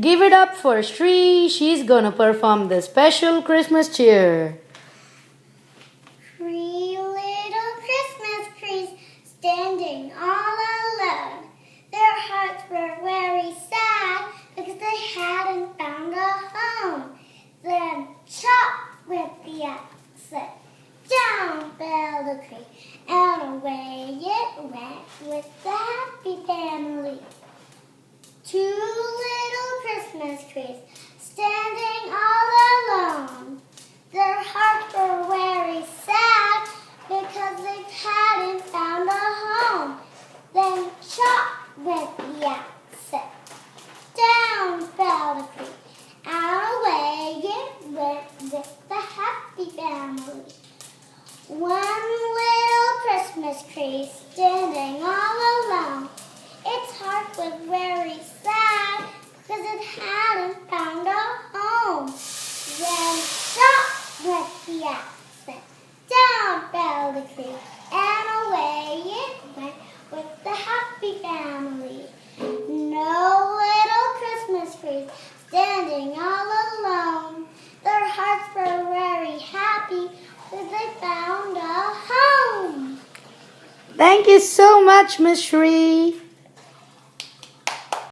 Give it up for Shri. She's gonna perform the special Christmas cheer. Three little Christmas trees standing all alone. Their hearts were very sad because they hadn't found a home. Then chop went the axe, down fell the tree, and away it went with the happy family. Two little Christmas trees standing all alone. Their hearts were very sad because they hadn't found a home. Then chop went the axe, down fell the tree, and away it went with the happy family. One little Christmas tree standing all alone. Its heart was very sad because it hadn't found a home. Then chop went the axe, down fell the tree, and away it went with the happy family. No little Christmas trees standing all alone. Their hearts were very happy because they found a home. Thank you so much, Miss Shri.